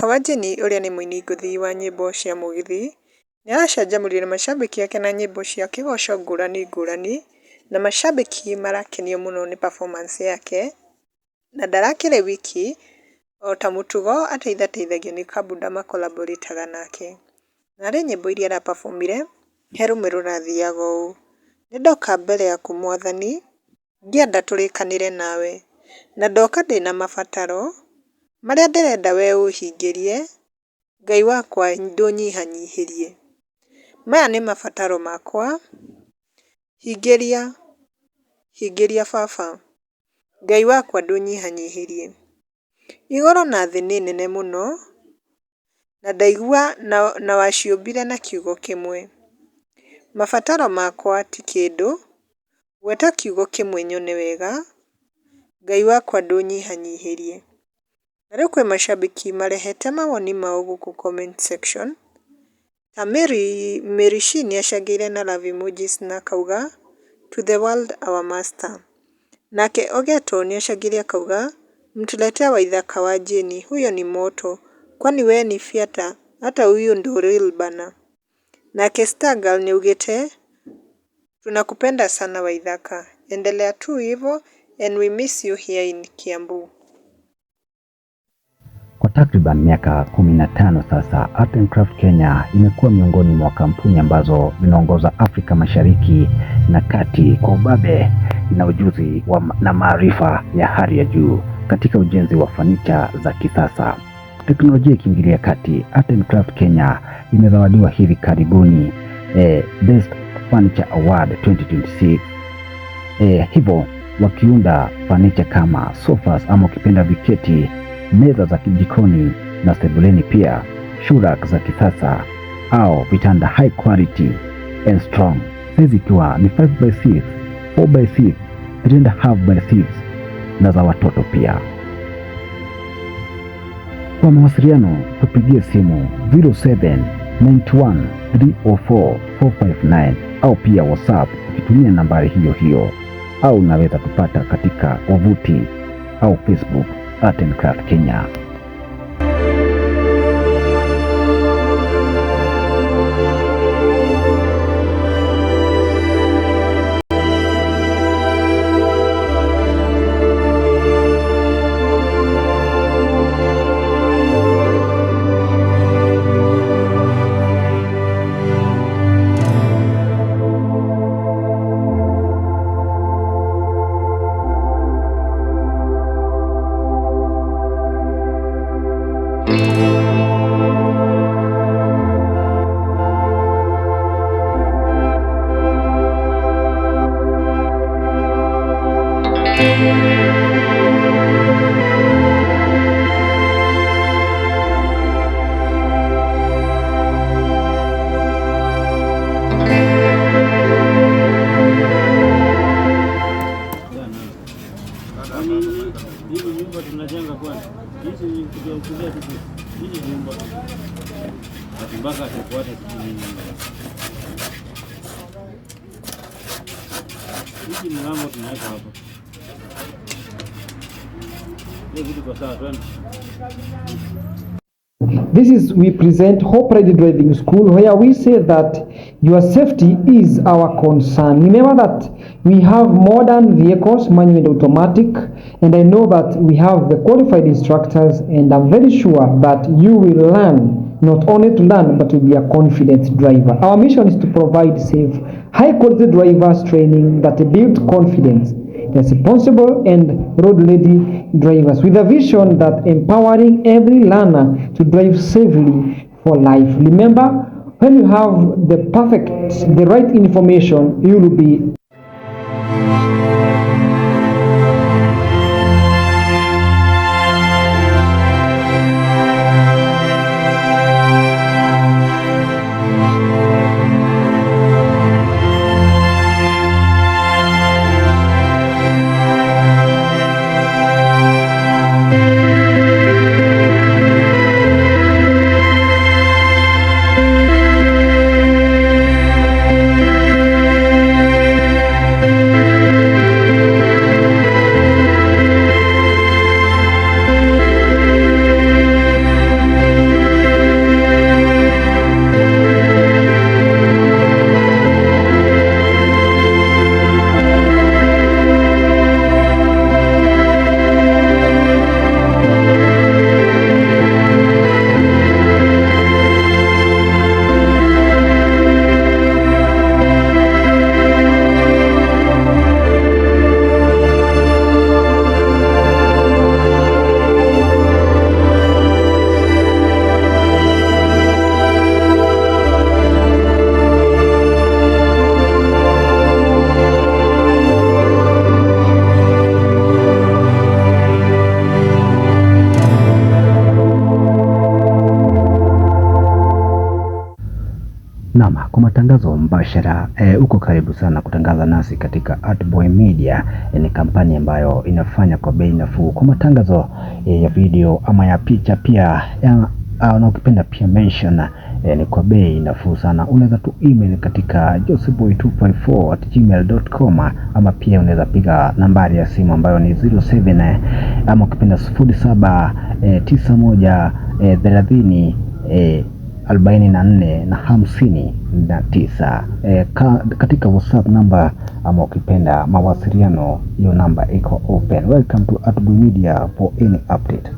Kawajini ũrĩa nĩ mũini ngũthi wa nyĩmbo cia mũgithi nĩ aracanjamũrire macambĩki ake na nyĩmbo cia kĩgoco ngũrani ngũrani, na macambĩki marakenio mũno nĩ performance yake, na ndarakĩrĩ wiki o ta mũtugo ateithateithagio nĩ Kabunda macollaborataga nake. Narĩ nyĩmbo iria araperformire he rũmwe rũrathiaga ũũ: nĩ ndoka mbere yaku Mwathani, ngĩenda tũrĩkanĩre nawe, na ndoka ndĩna mabataro marĩa ndĩrenda we ũhingĩrie, Ngai wakwa ndũnyihanyihĩrie. Maya nĩ mabataro makwa, hingĩria, hingĩria Baba, Ngai wakwa ndũnyihanyihĩrie. Igũrũ na thĩ nĩ nene mũno, na ndaigua na waciũmbire na kiugo kĩmwe. Mabataro makwa ti kĩndũ, gweta kiugo kĩmwe nyone wega, Ngai wakwa ndũnyihanyihĩrie. Na rĩu kwĩ macambĩki marehete mawoni mao gũkũ comment section, ta Mary She nĩ acangĩire na love emojis na akauga to the world our master. Nake Ogeto nĩ acangĩire akauga mtuletee Waithaka wa Jane, huyo ni moto, kwani we ni fiata, hata huyo ndo real bana. Nake Stargirl nĩ augĩte tunakupenda sana Waithaka, endelea tu hivyo and we miss you here in Kiambu. Kwa takriban miaka 15 sasa, Art and Craft Kenya imekuwa miongoni mwa kampuni ambazo zinaongoza Afrika Mashariki na Kati kwa ubabe na ujuzi na maarifa ya hali ya juu katika ujenzi wa fanicha za kisasa. Teknolojia ikiingilia kati, Art and Craft Kenya imezawadiwa hivi karibuni Best Furniture Award 2026. Hivyo wakiunda fanicha kama sofas ama ukipenda viketi, meza za kijikoni na sebuleni, pia shurak za kisasa au vitanda high quality and strong, size ikiwa ni 5x6, 4x6, 3.5x6 na za watoto pia. Kwa mawasiliano tupigie simu 0791304459 au pia WhatsApp ukitumia nambari hiyo hiyo, au unaweza kupata katika wavuti au Facebook Art and Craft Kenya. Hizi nyumba tunajenga kwanza. Hizi kuja tu. Hizi nyumba. Mpaka atafuata kijiji. Hizi mlango tunaweka hapo. Hiyo vitu kwa sawa twende. This is we present Hope Ready Driving School, where we say that your safety is our concern. Remember that we have modern vehicles, manual and automatic, and I know that we have the qualified instructors, and I'm very sure that you will learn, not only to learn, but to be a confident driver. Our mission is to provide safe, high quality drivers training that build confidence, responsible and road-ready drivers, with a vision that empowering every learner to drive safely for life. Remember, when you have the right information, you will be Naam, kwa matangazo mbashara uko karibu sana kutangaza nasi katika Artboy Media. Ni kampani ambayo inafanya kwa bei nafuu kwa matangazo ya video ama ya picha pia na ukipenda pia mention ni kwa bei nafuu sana. Unaweza tu email katika joseboy254@gmail.com ama pia unaweza piga nambari ya simu ambayo ni 07 ama ukipenda 079130 44 na 59 katika WhatsApp namba ama ukipenda mawasiliano, hiyo namba iko open. Welcome to Artboy Media for any update.